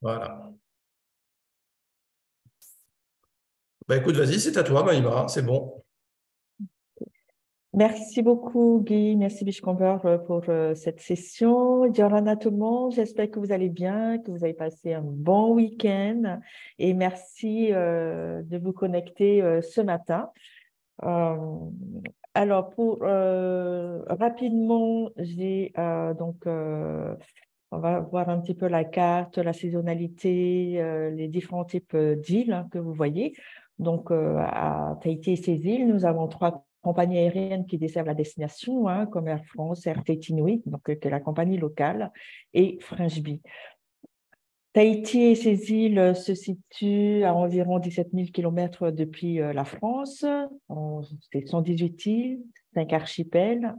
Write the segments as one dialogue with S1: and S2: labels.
S1: Voilà. Bah, écoute, vas-y, c'est à toi, Maïma, c'est bon.
S2: Merci beaucoup, Guy. Merci, Bichcomber, pour cette session. Giorana à tout le monde. J'espère que vous allez bien, que vous avez passé un bon week-end. Et merci de vous connecter ce matin. Euh, alors, pour rapidement, on va voir un petit peu la carte, la saisonnalité, les différents types d'îles hein, que vous voyez. Donc, à Tahiti et ses îles, nous avons trois compagnies aériennes qui desservent la destination, hein, comme Air France, Air Tahiti Nui, donc, qui est la compagnie locale, et Fringe-Bee. Tahiti et ses îles se situent à environ 17 000 km depuis la France. C'est 118 îles, 5 archipels.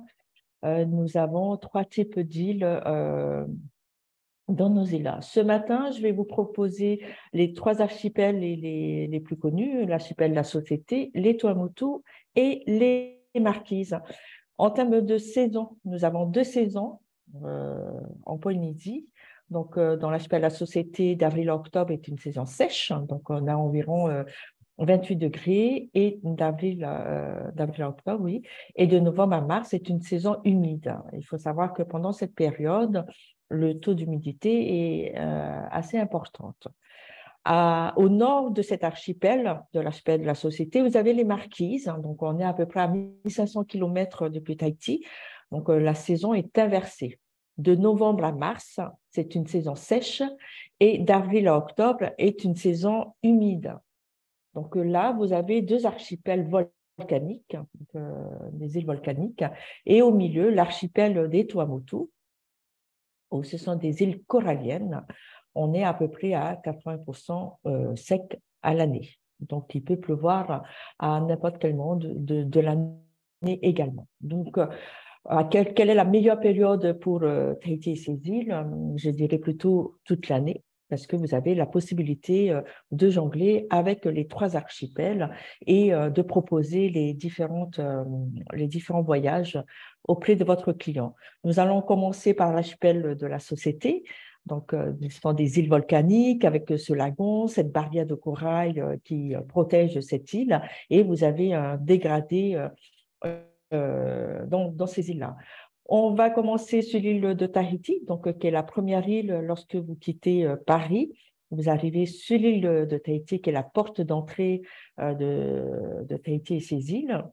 S2: Nous avons trois types d'îles dans nos îles-là. Ce matin, je vais vous proposer les trois archipels les plus connus, l'archipel de la Société, les Tuamotu et les Marquises. En termes de saison, nous avons deux saisons en Polynésie. Donc, dans l'archipel de la Société, d'avril à octobre est une saison sèche. Donc, on a environ 28 degrés et d'avril à octobre, oui. Et de novembre à mars, c'est une saison humide. Il faut savoir que pendant cette période, le taux d'humidité est assez important. Au nord de cet archipel, de l'archipel de la Société, vous avez les Marquises. Donc, on est à peu près à 1500 km depuis Tahiti. Donc, la saison est inversée. De novembre à mars, c'est une saison sèche et d'avril à octobre est une saison humide. Donc là, vous avez deux archipels volcaniques, des îles volcaniques, et au milieu, l'archipel des Tuamotu, où ce sont des îles coralliennes. On est à peu près à 80% sec à l'année. Donc, il peut pleuvoir à n'importe quel moment de l'année également. Donc, quelle est la meilleure période pour Tahiti et ses îles? Je dirais plutôt toute l'année, parce que vous avez la possibilité de jongler avec les trois archipels et de proposer les différents voyages auprès de votre client. Nous allons commencer par l'archipel de la Société. Donc, ce sont des îles volcaniques avec ce lagon, cette barrière de corail qui protège cette île, et vous avez un dégradé dans ces îles-là. On va commencer sur l'île de Tahiti, donc, qui est la première île lorsque vous quittez Paris. Vous arrivez sur l'île de Tahiti, qui est la porte d'entrée de Tahiti et ses îles.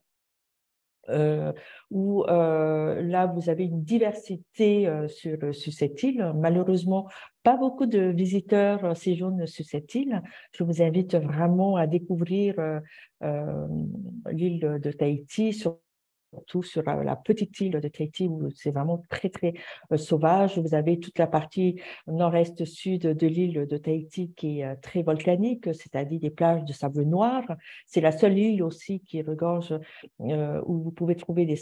S2: Où là, vous avez une diversité sur cette île. Malheureusement, pas beaucoup de visiteurs séjournent sur cette île. Je vous invite vraiment à découvrir l'île de Tahiti, surtout sur la petite île de Tahiti où c'est vraiment très, très sauvage. Vous avez toute la partie nord-est-sud de l'île de Tahiti qui est très volcanique, c'est-à-dire des plages de sable noir. C'est la seule île aussi qui regorge où vous pouvez trouver des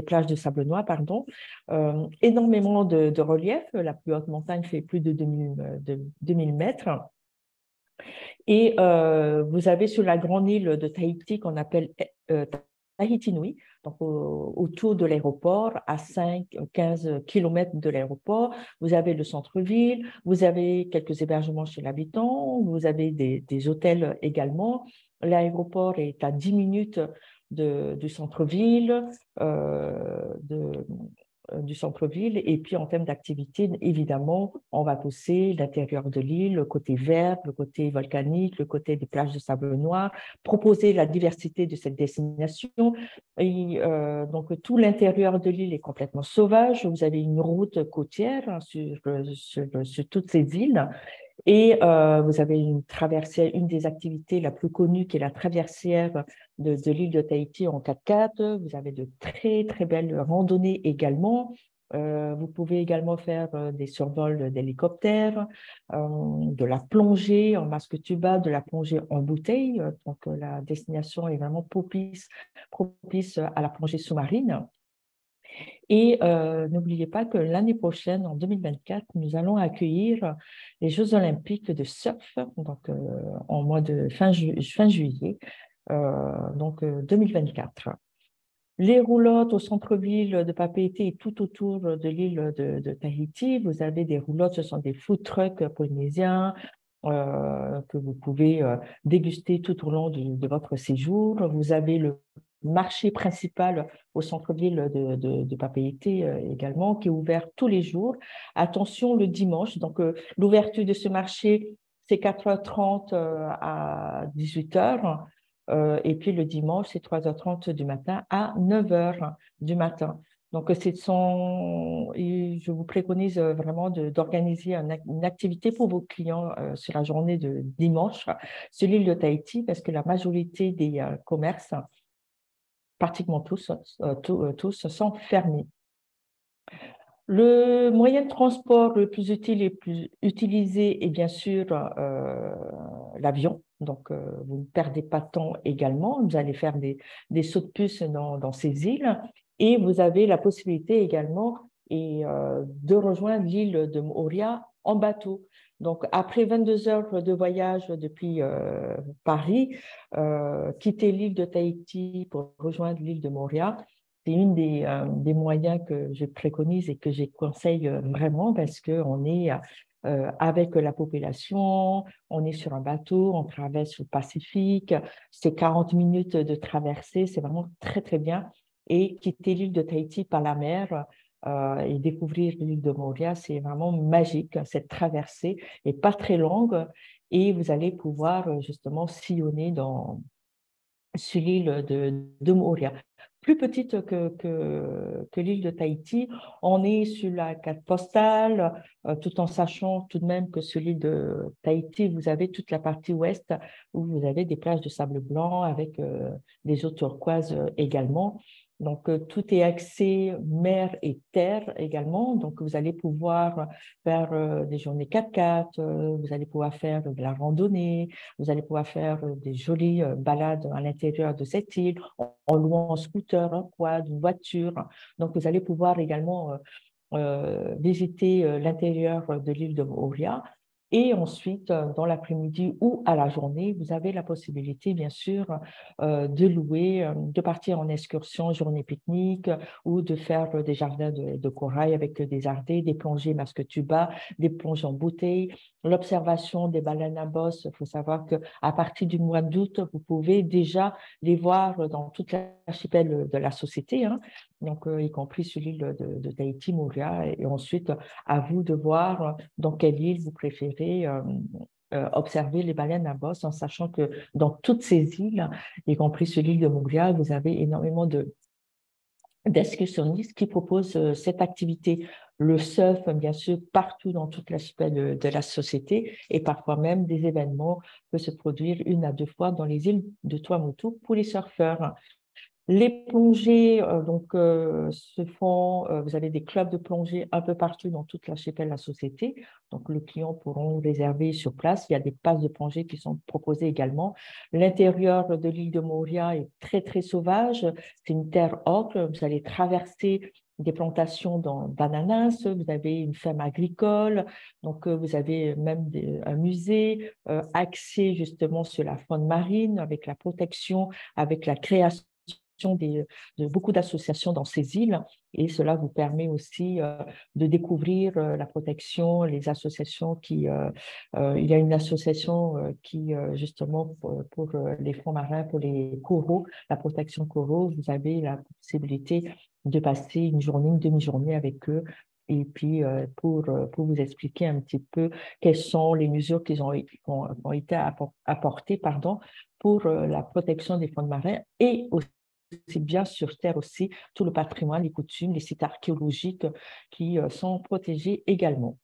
S2: plages de sable noir, pardon. Énormément de relief. La plus haute montagne fait plus de 2000 mètres. Et vous avez sur la grande île de Tahiti qu'on appelle Tahiti Nui, donc autour de l'aéroport, à 5-15 km de l'aéroport, vous avez le centre-ville, vous avez quelques hébergements chez l'habitant, vous avez des hôtels également. L'aéroport est à 10 minutes du centre-ville, du centre-ville. Et puis, en termes d'activité, évidemment, on va pousser l'intérieur de l'île, le côté vert, le côté volcanique, le côté des plages de sable noir, proposer la diversité de cette destination. Et, donc, tout l'intérieur de l'île est complètement sauvage. Vous avez une route côtière hein, sur toutes ces îles. Et vous avez une traversée, une des activités la plus connue qui est la traversière de l'île de Tahiti en 4x4. Vous avez de très, très belles randonnées également. Vous pouvez également faire des survols d'hélicoptères, de la plongée en masque tuba, de la plongée en bouteille. Donc, la destination est vraiment propice à la plongée sous-marine. Et n'oubliez pas que l'année prochaine, en 2024, nous allons accueillir les Jeux olympiques de surf, donc en mois de fin juillet, donc 2024. Les roulottes au centre-ville de Papeete et tout autour de l'île de Tahiti. Vous avez des roulottes, ce sont des food trucks polynésiens que vous pouvez déguster tout au long de votre séjour. Vous avez le marché principal au centre-ville de Papeete également, qui est ouvert tous les jours. Attention, le dimanche. Donc, l'ouverture de ce marché, c'est 4h30 à 18h. Et puis le dimanche, c'est 3h30 du matin à 9h du matin. Donc, je vous préconise vraiment d'organiser une activité pour vos clients sur la journée de dimanche sur l'île de Tahiti, parce que la majorité des commerces, pratiquement tous, sont fermés. Le moyen de transport le plus utile et plus utilisé est bien sûr l'avion. Donc, vous ne perdez pas de temps également. Vous allez faire des sauts de puce dans ces îles. Et vous avez la possibilité également de rejoindre l'île de Mooria en bateau. Donc, après 22 heures de voyage depuis Paris, quitter l'île de Tahiti pour rejoindre l'île de Mooria, c'est une des moyens que je préconise et que je conseille vraiment parce qu'on est avec la population, on est sur un bateau, on traverse le Pacifique, c'est 40 minutes de traversée, c'est vraiment très, très bien. Et quitter l'île de Tahiti par la mer et découvrir l'île de Mooria, c'est vraiment magique. Cette traversée n'est pas très longue et vous allez pouvoir justement sillonner sur l'île de Mooria. Plus petite que l'île de Tahiti, on est sur la carte postale, tout en sachant tout de même que sur l'île de Tahiti, vous avez toute la partie ouest où vous avez des plages de sable blanc avec des eaux turquoises également. Donc, tout est axé mer et terre également. Donc, vous allez pouvoir faire des journées 4x4, vous allez pouvoir faire de la randonnée, vous allez pouvoir faire des jolies balades à l'intérieur de cette île en louant un scooter, un quad, une voiture. Donc, vous allez pouvoir également visiter l'intérieur de l'île de Mooria. Et ensuite, dans l'après-midi ou à la journée, vous avez la possibilité, bien sûr, de louer, de partir en excursion, journée pique-nique, ou de faire des jardins de corail avec des ardets, des plongées masque tuba, des plongées en bouteille, l'observation des baleines à bosse. Il faut savoir qu'à partir du mois d'août, vous pouvez déjà les voir dans toute l'archipel de la société, hein, donc y compris sur l'île de Tahiti, Mooria, et ensuite à vous de voir dans quelle île vous préférez observer les baleines à bosse, en sachant que dans toutes ces îles, y compris sur l'île de Mooria, vous avez énormément d'excursionnistes qui proposent cette activité. Le surf, bien sûr, partout dans toute l'archipel de la société, et parfois même des événements peuvent se produire 1 à 2 fois dans les îles de Tuamotu pour les surfeurs. Les plongées se font, vous avez des clubs de plongée un peu partout dans toute l'archipel de la société. Donc, le client pourront réserver sur place. Il y a des passes de plongée qui sont proposées également. L'intérieur de l'île de Mooria est très, très sauvage. C'est une terre ocre. Vous allez traverser des plantations d'ananas. Vous avez une ferme agricole. Donc, vous avez même un musée axé justement sur la faune marine avec la protection, avec la création de beaucoup d'associations dans ces îles, et cela vous permet aussi de découvrir la protection, les associations il y a une association qui justement pour les fonds marins, pour les coraux, la protection coraux, vous avez la possibilité de passer une journée, une demi-journée avec eux. Et puis, pour vous expliquer un petit peu quelles sont les mesures qui ont été apportées pardon, pour la protection des fonds marins et aussi bien sur Terre aussi, tout le patrimoine, les coutumes, les sites archéologiques qui sont protégés également.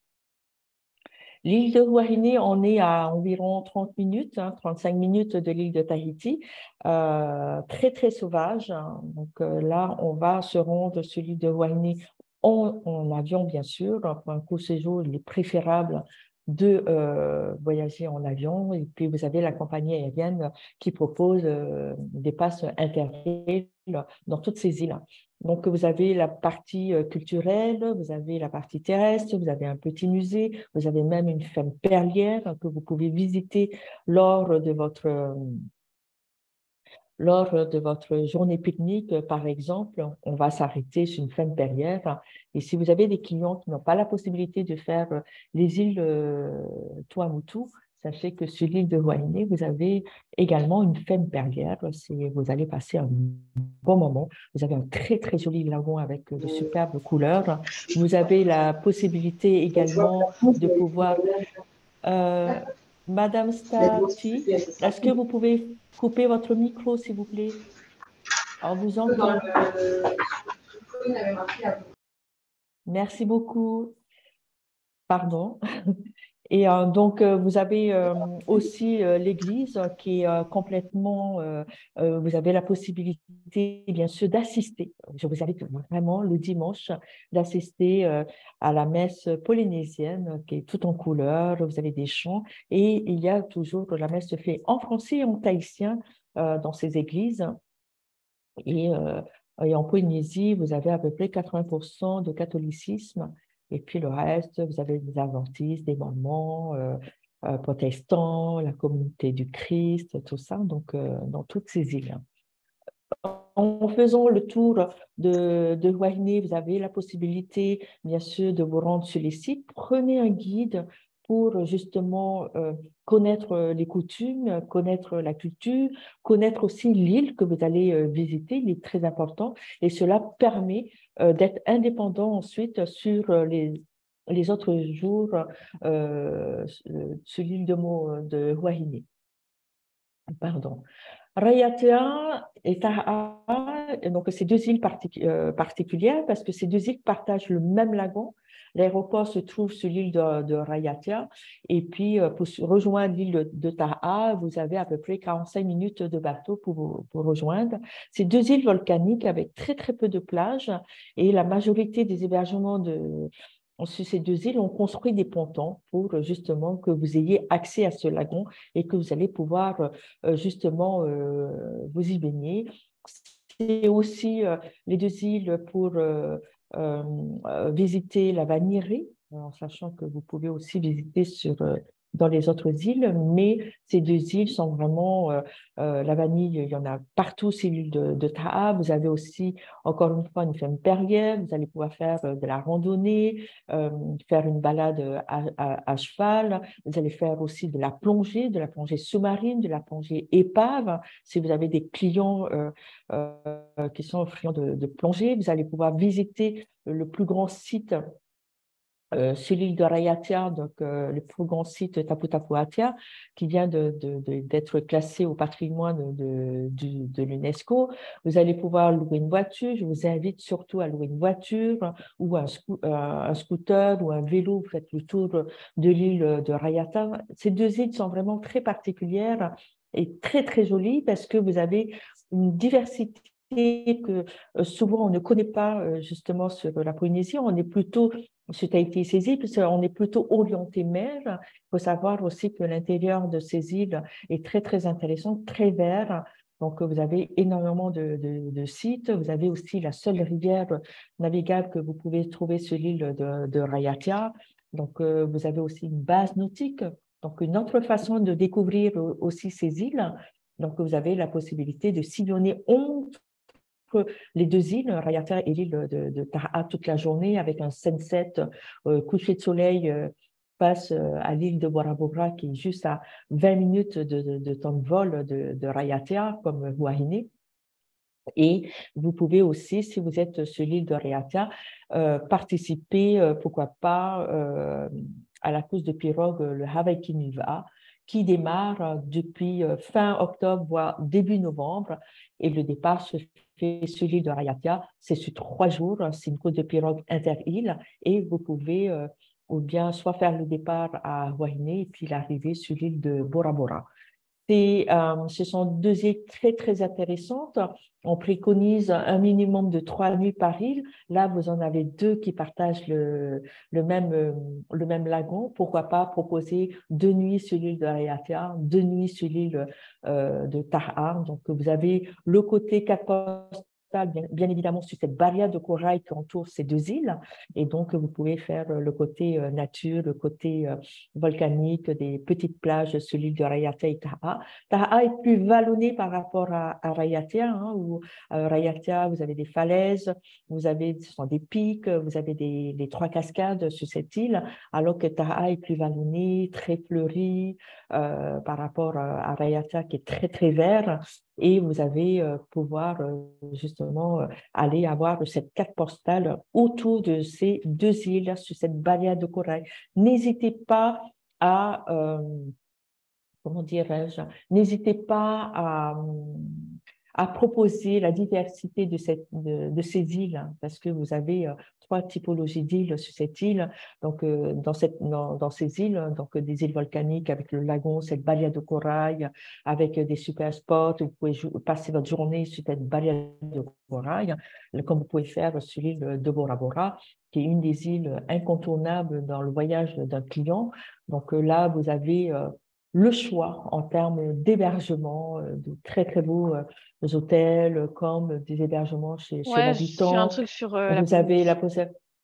S2: L'île de Huarini, on est à environ 30 minutes, 35 minutes de l'île de Tahiti, très, très sauvage. Hein. Donc là, on va se rendre sur l'île de Huarini en avion, bien sûr. Pour un court séjour, il est préférable de voyager en avion. Et puis, vous avez la compagnie aérienne qui propose des passes interrail dans toutes ces îles. Donc, vous avez la partie culturelle, vous avez la partie terrestre, vous avez un petit musée, vous avez même une ferme perlière que vous pouvez visiter lors de lors de votre journée pique-nique, par exemple, on va s'arrêter sur une ferme perrière. Et si vous avez des clients qui n'ont pas la possibilité de faire les îles Tuamotu, sachez que sur l'île de Huaïné, vous avez également une ferme perrière. Vous allez passer un bon moment. Vous avez un très, très joli lagon avec de superbes couleurs. Vous avez la possibilité également de pouvoir… Euh, Madame Stati, est-ce que vous pouvez couper votre micro, s'il vous plaît? On vous entend. Merci beaucoup. Pardon. Et donc, vous avez aussi l'église qui est complètement, vous avez la possibilité, bien sûr, d'assister. Je vous invite vraiment le dimanche d'assister à la messe polynésienne qui est tout en couleur. Vous avez des chants et il y a toujours, la messe se fait en français et en tahitien dans ces églises. Et, et en Polynésie, vous avez à peu près 80% de catholicisme. Et puis le reste, vous avez des adventistes, des mormons, protestants, la communauté du Christ, tout ça, donc dans toutes ces îles. En faisant le tour de Huahinay, vous avez la possibilité, bien sûr, de vous rendre sur les sites. Prenez un guide pour justement connaître les coutumes, connaître la culture, connaître aussi l'île que vous allez visiter. Il est très important et cela permet d'être indépendant ensuite sur les autres jours sur l'île de Huahinay. Pardon. Rayatea et Taha, donc ces deux îles particulières parce que ces deux îles partagent le même lagon. L'aéroport se trouve sur l'île de Rayatea et puis pour rejoindre l'île de Taha, vous avez à peu près 45 minutes de bateau pour rejoindre. Ces deux îles volcaniques avec très très peu de plages et la majorité des hébergements sur ces deux îles ont construit des pontons pour justement que vous ayez accès à ce lagon et que vous allez pouvoir justement vous y baigner. C'est aussi les deux îles pour visiter la vanillerie, en sachant que vous pouvez aussi visiter dans les autres îles, mais ces deux îles sont vraiment, la vanille, il y en a partout, c'est l'île de Taha. Vous avez aussi, encore une fois, une ferme perrière, vous allez pouvoir faire de la randonnée, faire une balade à cheval, vous allez faire aussi de la plongée sous-marine, de la plongée épave. Si vous avez des clients qui sont friands de plongée, vous allez pouvoir visiter le plus grand site sur l'île de Rayatea, donc le plus grand site Tapu Tapu Atea, qui vient d'être classé au patrimoine de l'UNESCO. Vous allez pouvoir louer une voiture. Je vous invite surtout à louer une voiture ou un scooter ou un vélo. Vous faites le tour de l'île de Rayatea. Ces deux îles sont vraiment très particulières et très, très jolies parce que vous avez une diversité que souvent on ne connaît pas justement sur la Polynésie. On est plutôt sur Tahiti et ses îles, parce qu'on est plutôt orienté mer. Il faut savoir aussi que l'intérieur de ces îles est très, très intéressant, très vert. Donc, vous avez énormément de sites. Vous avez aussi la seule rivière navigable que vous pouvez trouver sur l'île de Rayatea. Donc, vous avez aussi une base nautique. Donc, une autre façon de découvrir aussi ces îles. Donc, vous avez la possibilité de sillonner les deux îles, Rayatea et l'île de Taha, toute la journée avec un sunset, coucher de soleil passe à l'île de Bora Bora qui est juste à 20 minutes de temps de vol de Rayatea comme Huahinay. Et vous pouvez aussi, si vous êtes sur l'île de Rayatea, participer, pourquoi pas, à la course de pirogue, le Hawaii Kinuva, qui démarre depuis fin octobre, voire début novembre. Et le départ se fait sur l'île de Rayatea. C'est sur 3 jours. C'est une course de pirogue inter-île. Et vous pouvez ou bien soit faire le départ à Huahinay et puis l'arrivée sur l'île de Bora Bora. Ce sont deux îles très, très intéressantes. On préconise un minimum de 3 nuits par île. Là, vous en avez 2 qui partagent le même lagon. Pourquoi pas proposer 2 nuits sur l'île de Rayatea, 2 nuits sur l'île de Taha. Donc, vous avez le côté 4 bien évidemment sur cette barrière de corail qui entoure ces deux îles. Et donc, vous pouvez faire le côté nature, le côté volcanique, des petites plages sur l'île de Rayatea et Taha. Taha est plus vallonnée par rapport à Rayatea, hein, où Rayatea, vous avez des falaises, ce sont des pics, vous avez les trois cascades sur cette île, alors que Taha est plus vallonnée, très fleurie par rapport à Rayatea qui est très, très vert. Et vous allez pouvoir justement aller avoir cette carte postale autour de ces deux îles sur cette barrière de corail. N'hésitez pas à, comment dirais-je, n'hésitez pas à proposer la diversité de ces îles, hein, parce que vous avez trois typologies d'îles sur cette île. Donc, dans ces îles, donc des îles volcaniques avec le lagon, cette barrière de corail, avec des super spots, vous pouvez passer votre journée sur cette barrière de corail, comme vous pouvez faire sur l'île de Bora Bora, qui est une des îles incontournables dans le voyage d'un client. Donc là, vous avez le choix en termes d'hébergement, de très, très beaux hôtels, comme des hébergements chez
S3: Ouais, j'ai un
S2: l'habitant.
S3: truc sur
S2: Vous avez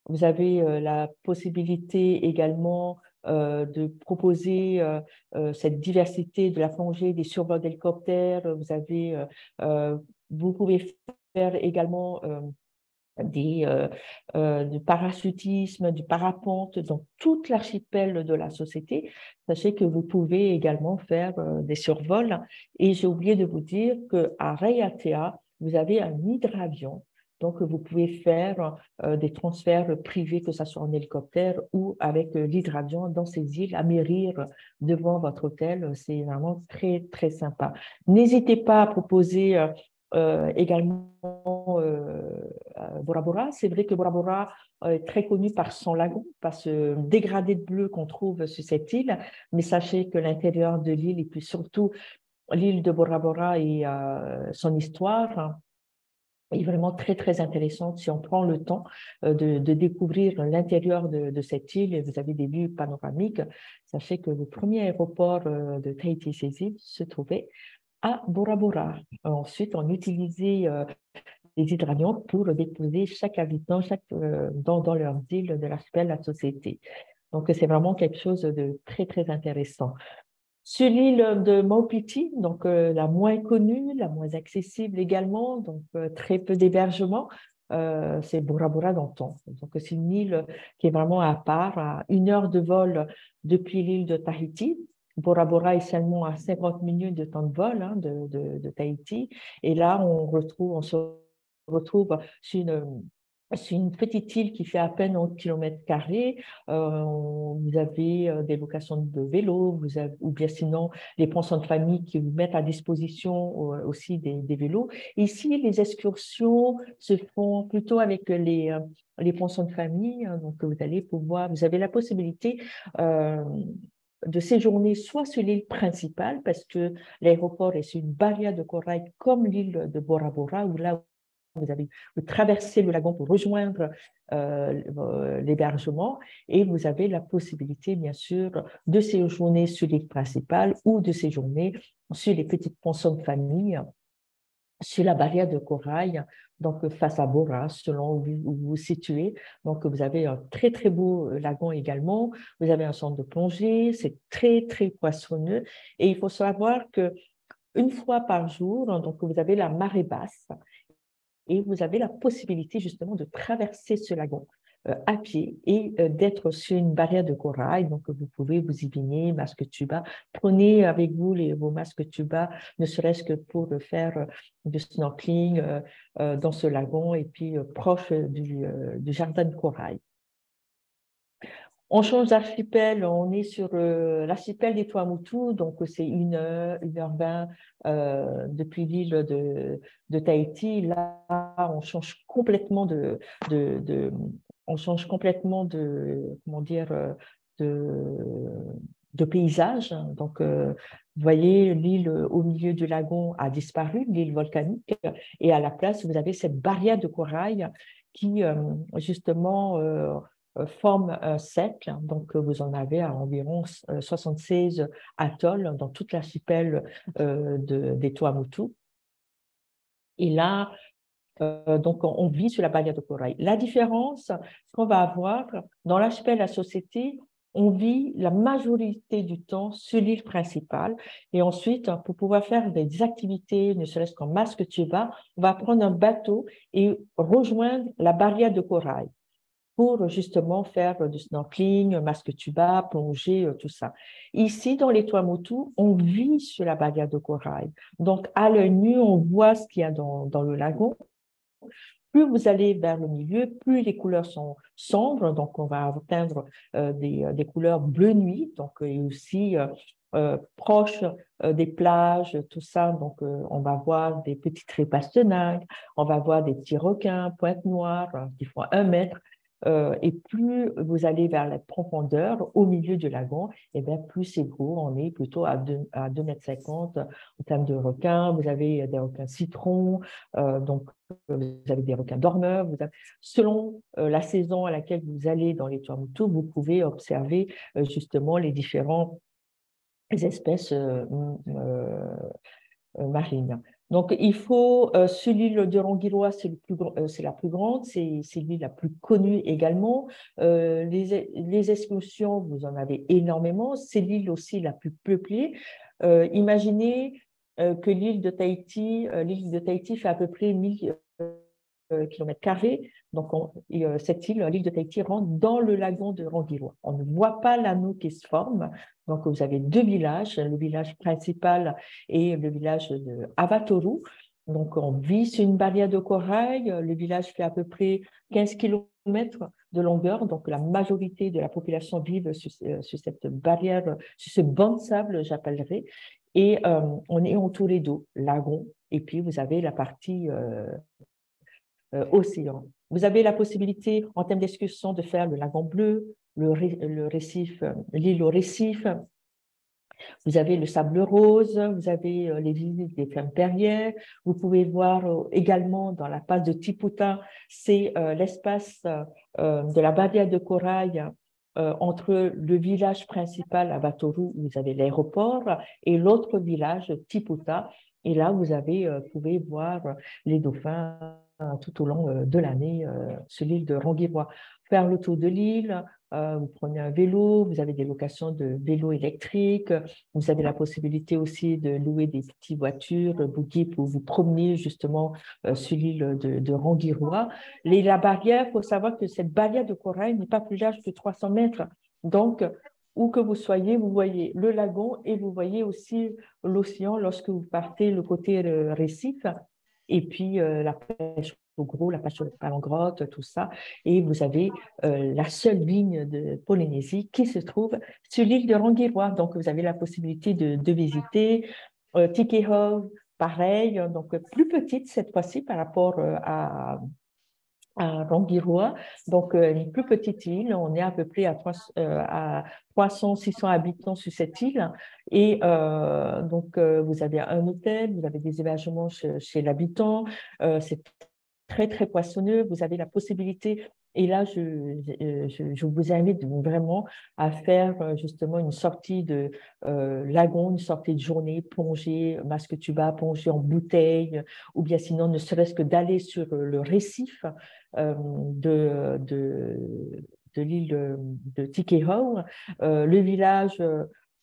S2: vous avez la possibilité également de proposer cette diversité de la plongée, des survols d'hélicoptères. Vous pouvez faire également du parachutisme, du parapente dans toute l'archipel de la société. Sachez que vous pouvez également faire des survols. Et j'ai oublié de vous dire qu'à Rayatea, vous avez un hydravion. Donc, vous pouvez faire des transferts privés, que ce soit en hélicoptère ou avec l'hydravion dans ces îles, amérir devant votre hôtel. C'est vraiment très, très sympa. N'hésitez pas à proposer également Bora Bora. C'est vrai que Bora Bora est très connu par son lagon, par ce dégradé de bleu qu'on trouve sur cette île, mais sachez que l'intérieur de l'île, et puis surtout l'île de Bora Bora et son histoire, hein, est vraiment très, très intéressante si on prend le temps de découvrir l'intérieur de cette île. Et vous avez des vues panoramiques. Sachez que le premier aéroport de Tahiti-Sézille se trouvait à Bora Bora. Ensuite, on utilisait les hydravions pour déposer chaque habitant dans leur île de l'archipel, la société. Donc, c'est vraiment quelque chose de très, très intéressant. Sur l'île de Maupiti, donc la moins connue, la moins accessible également, donc très peu d'hébergement, c'est Bora Bora Danton. Donc, c'est une île qui est vraiment à part, à 1 heure de vol depuis l'île de Tahiti. Bora Bora est seulement à 50 minutes de temps de vol hein, de Tahiti. Et là, on se retrouve sur une petite île qui fait à peine 11 km². Vous avez des locations de vélos, ou bien sinon les pensions de famille qui vous mettent à disposition aussi des vélos. Ici, les excursions se font plutôt avec les pensions de famille. Hein, donc, vous avez la possibilité de séjourner soit sur l'île principale, parce que l'aéroport est sur une barrière de corail comme l'île de Bora Bora, où là, vous traversez le lagon pour rejoindre l'hébergement et vous avez la possibilité, bien sûr, de séjourner sur l'île principale ou de séjourner sur les petites pensions de famille, sur la barrière de corail, donc face à Bora, selon où vous vous situez. Donc, vous avez un très, très beau lagon également. Vous avez un centre de plongée, c'est très, très poissonneux. Et il faut savoir que une fois par jour, donc vous avez la marée basse et vous avez la possibilité justement de traverser ce lagon à pied et d'être sur une barrière de corail. Donc, vous pouvez vous y baigner, masque tuba. Prenez avec vous vos masques tuba, ne serait-ce que pour faire du snorkeling dans ce lagon et puis proche du jardin de corail. On change d'archipel, on est sur l'archipel des Tuamotu, donc c'est 1 heure 20 depuis l'île de Tahiti. Là, on change complètement on change complètement comment dire, de, de paysage. Donc, vous voyez, l'île au milieu du lagon a disparu, l'île volcanique, et à la place, vous avez cette barrière de corail qui, justement, forme un cercle. Donc, vous en avez à environ 76 atolls dans toute l'archipel des Tuamotu. Et là, Donc, on vit sur la barrière de corail. La différence, ce qu'on va avoir dans l'archipel La Société, on vit la majorité du temps sur l'île principale. Et ensuite, pour pouvoir faire des activités, ne serait-ce qu'en masque tuba, on va prendre un bateau et rejoindre la barrière de corail pour justement faire du snorkeling, masque tuba, plonger, tout ça. Ici, dans les Tuamotu, on vit sur la barrière de corail. Donc, à l'œil nu, on voit ce qu'il y a dans le lagon. Plus vous allez vers le milieu, plus les couleurs sont sombres, donc on va atteindre des couleurs bleu nuit, donc et aussi proches des plages, tout ça. Donc on va voir des petits traits pastenaques, on va voir des petits requins, pointe noire, qui font 1 mètre. Et plus vous allez vers la profondeur, au milieu du lagon, et bien plus c'est gros, on est plutôt à 2,50 m en termes de requins. Vous avez des requins citrons, donc vous avez des requins dormeurs. Selon la saison à laquelle vous allez dans les Tuamotu, vous pouvez observer justement les différentes espèces marines. Donc, il faut, sur l'île de Rangiroa, c'est la plus grande, c'est l'île la plus connue également. Les excursions, vous en avez énormément. C'est l'île aussi la plus peuplée. Imaginez que l'île de Tahiti fait à peu près 1000 kilomètres carrés. Donc, cette île, l'île de Tahiti, rentre dans le lagon de Rangiroa. On ne voit pas l'anneau qui se forme. Donc, vous avez 2 villages, le village principal et le village de Avatoru. Donc, on vit sur une barrière de corail. Le village fait à peu près 15 kilomètres de longueur. Donc, la majorité de la population vit sur cette barrière, sur ce banc de sable, j'appellerais. Et on est entouré d'eau, lagon. Et puis, vous avez la partie océan. Vous avez la possibilité, en termes d'excursion, de faire le lagon bleu, le récif, l'île au récif. Vous avez le sable rose, vous avez les visites des fermes perrières. Vous pouvez voir également dans la passe de Tiputa, c'est l'espace de la barrière de corail entre le village principal à Vatoru, où vous avez l'aéroport, et l'autre village, Tiputa. Et là, vous pouvez voir les dauphins tout au long de l'année sur l'île de Rangiroa. Faire le tour de l'île, vous prenez un vélo, vous avez des locations de vélos électriques, vous avez la possibilité aussi de louer des petites voitures, buggy pour vous promener justement sur l'île de Rangiroa. La barrière, il faut savoir que cette barrière de corail n'est pas plus large que 300 mètres. Donc, où que vous soyez, vous voyez le lagon et vous voyez aussi l'océan lorsque vous partez le côté récif. Et puis la pêche au gros, la pêche aux palangrottes, tout ça. Et vous avez la seule ligne de Polynésie qui se trouve sur l'île de Rangiroa. Donc, vous avez la possibilité de visiter. Tikehau, pareil, donc plus petite cette fois-ci par rapport à Rangiroa, donc une plus petite île. On est à peu près à 300-600 habitants sur cette île. Et donc, vous avez un hôtel, vous avez des hébergements chez l'habitant. C'est très, très poissonneux. Vous avez la possibilité, et là, je vous invite vraiment à faire justement une sortie de lagon, une sortie de journée, plonger, masque tuba, plonger en bouteille, ou bien sinon, ne serait-ce que d'aller sur le récif de l'île de Tikehau. Le village,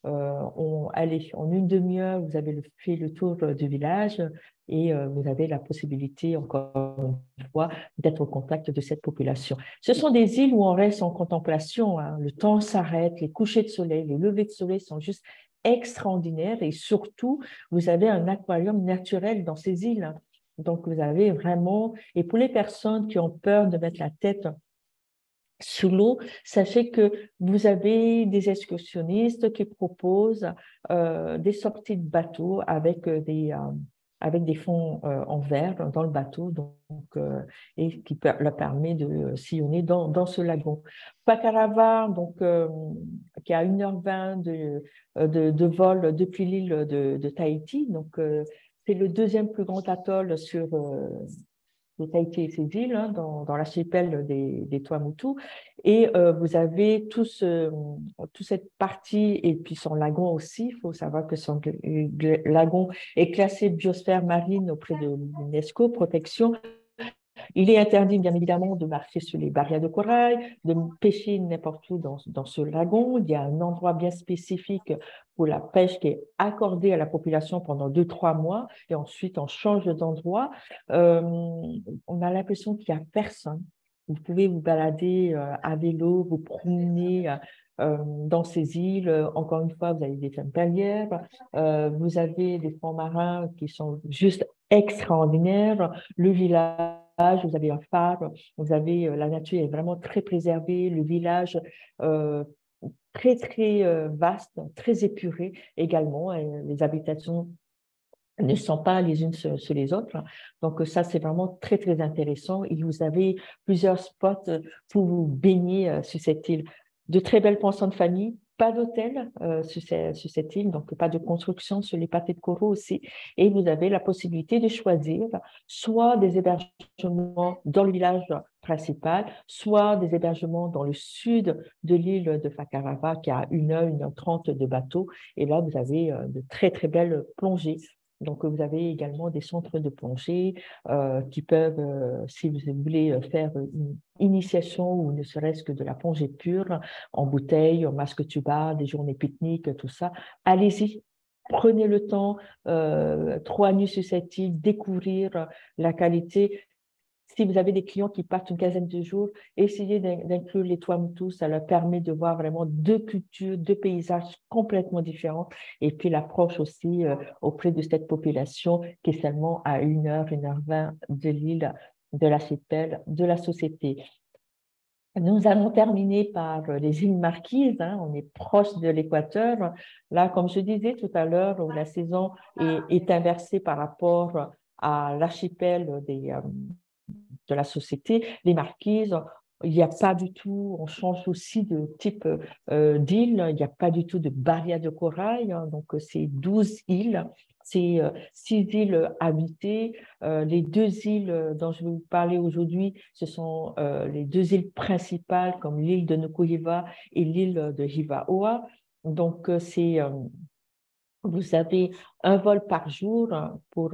S2: allez, en une demi-heure, vous avez fait le tour du village et vous avez la possibilité, encore une fois, d'être au contact de cette population. Ce sont des îles où on reste en contemplation, hein. Le temps s'arrête, les couchers de soleil, les levées de soleil sont juste extraordinaires et surtout, vous avez un aquarium naturel dans ces îles, hein. Donc, vous avez vraiment, et pour les personnes qui ont peur de mettre la tête sous l'eau, sachez que vous avez des excursionnistes qui proposent des sorties de bateau avec des fonds en verre dans le bateau, et qui leur permet de sillonner dans ce lagon. Pakarava, donc, qui est à 1h20 de vol depuis l'île de Tahiti, donc c'est le deuxième plus grand atoll de Tahiti et ses îles, hein, dans l'archipel des Tuamotu. Et vous avez toute cette partie, et puis son lagon aussi. Il faut savoir que son lagon est classé biosphère marine auprès de l'UNESCO, protection. Il est interdit, bien évidemment, de marcher sur les barrières de corail, de pêcher n'importe où dans ce lagon. Il y a un endroit bien spécifique pour la pêche qui est accordé à la population pendant 2, 3 mois et ensuite on change d'endroit. On a l'impression qu'il n'y a personne. Vous pouvez vous balader à vélo, vous promener dans ces îles. Encore une fois, vous avez des femmes perlières, vous avez des fonds marins qui sont juste extraordinaires. Le village, vous avez un phare, vous avez la nature est vraiment très préservée. Le village euh, très très vaste, très épuré également. Et les habitations ne sont pas les unes sur les autres. Donc ça, c'est vraiment très très intéressant. Et vous avez plusieurs spots pour vous baigner sur cette île. De très belles pensions de famille, pas d'hôtel sur cette île, donc pas de construction sur les pâtés de coraux aussi. Et vous avez la possibilité de choisir soit des hébergements dans le village principal, soit des hébergements dans le sud de l'île de Fakarava, qui a 1 heure 30 de bateau. Et là, vous avez de très très belles plongées. Donc, vous avez également des centres de plongée qui peuvent, si vous voulez faire une initiation ou ne serait-ce que de la plongée pure en bouteille, en masque tuba, des journées pique-nique, tout ça, allez-y. Prenez le temps, 3 nuits sur cette île, découvrir la qualité. Si vous avez des clients qui partent une quinzaine de jours, essayez d'inclure les Tuamotu. Ça leur permet de voir vraiment 2 cultures, 2 paysages complètement différents. Et puis l'approche aussi auprès de cette population qui est seulement à 1 heure, 1 heure 20 de l'île, de l'archipel, de la société. Nous allons terminer par les îles Marquises. On est proche de l'équateur. Là, comme je disais tout à l'heure, où la saison est inversée par rapport à l'archipel de la société, les Marquises, il n'y a pas du tout, on change aussi de type d'île, il n'y a pas du tout de barrière de corail, donc c'est 12 îles, c'est 6 îles habitées. Les 2 îles dont je vais vous parler aujourd'hui, ce sont les 2 îles principales comme l'île de Nukuhiva et l'île de Hivaoa. Donc vous avez un vol par jour pour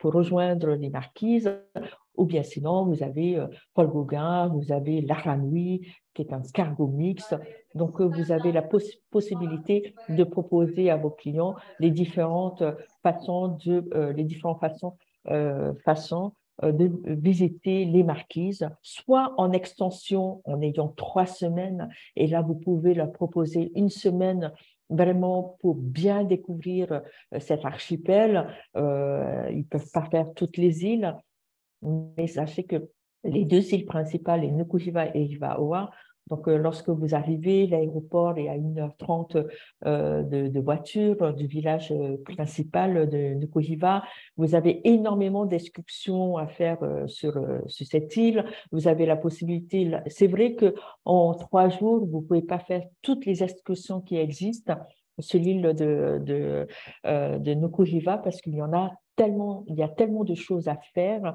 S2: rejoindre les Marquises, ou bien sinon, vous avez Paul Gauguin, vous avez Laranui, qui est un cargo mixte. Donc, vous avez la possibilité de proposer à vos clients les différentes façons de visiter les Marquises, soit en extension, en ayant 3 semaines, et là, vous pouvez leur proposer 1 semaine vraiment pour bien découvrir cet archipel. Ils ne peuvent pas faire toutes les îles, mais sachez que les 2 îles principales, les Nukuhiva et Hivaoa, donc lorsque vous arrivez, l'aéroport est à 1 heure 30 de voiture du village principal de Nukuhiva. Vous avez énormément d'excursions à faire sur cette île. Vous avez la possibilité, c'est vrai qu'en 3 jours, vous ne pouvez pas faire toutes les excursions qui existent sur l'île de Nukuhiva parce qu'il y en a tellement, il y a tellement de choses à faire.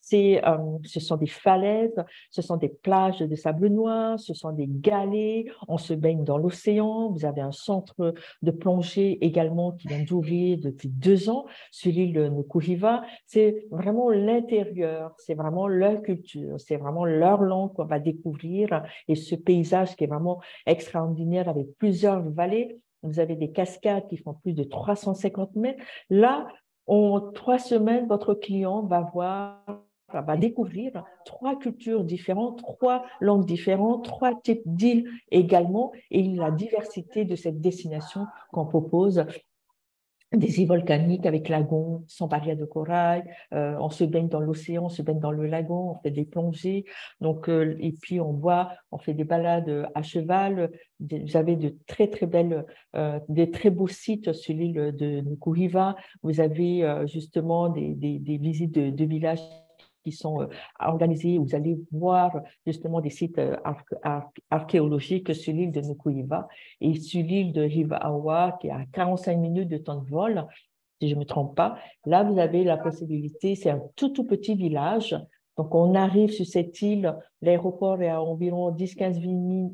S2: Ce sont des falaises, ce sont des plages de sable noir, ce sont des galets, on se baigne dans l'océan. Vous avez un centre de plongée également qui vient d'ouvrir depuis 2 ans sur l'île de Nukuhiva. C'est vraiment l'intérieur, c'est vraiment leur culture, c'est vraiment leur langue qu'on va découvrir et ce paysage qui est vraiment extraordinaire avec plusieurs vallées. Vous avez des cascades qui font plus de 350 mètres. Là, en 3 semaines, votre client va découvrir 3 cultures différentes, 3 langues différentes, 3 types d'îles également, et la diversité de cette destination qu'on propose. Des îles volcaniques avec lagons, sans barrière de corail, on se baigne dans l'océan, on se baigne dans le lagon, on fait des plongées, donc, et puis on fait des balades à cheval. Vous avez de très très belles, des très beaux sites sur l'île de Nukuhiva. Vous avez justement des visites de villages qui sont organisés. Vous allez voir justement des sites archéologiques sur l'île de Nukuhiva et sur l'île de Hivaoa, qui est à 45 minutes de temps de vol, si je ne me trompe pas. Là, vous avez la possibilité, c'est un tout petit village. Donc, on arrive sur cette île, l'aéroport est à environ 10-15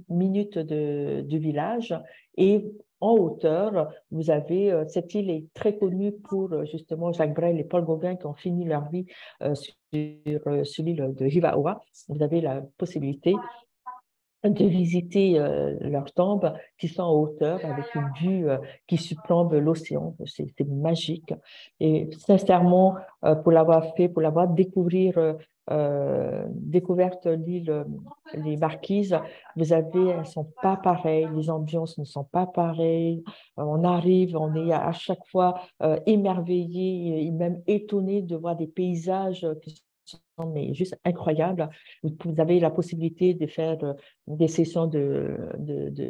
S2: minutes du village et en hauteur. Vous avez, cette île est très connue pour justement Jacques Brel et Paul Gauguin qui ont fini leur vie sur l'île de Hivaoa. Vous avez la possibilité de visiter leurs tombes qui sont en hauteur avec une vue qui surplombe l'océan. C'est magique. Et sincèrement, pour l'avoir fait, pour l'avoir découverte l'île, les Marquises, vous avez, elles ne sont pas pareilles, les ambiances ne sont pas pareilles. On arrive, on est à chaque fois émerveillé et même étonné de voir des paysages qui sont mais juste incroyables. Vous avez la possibilité de faire des sessions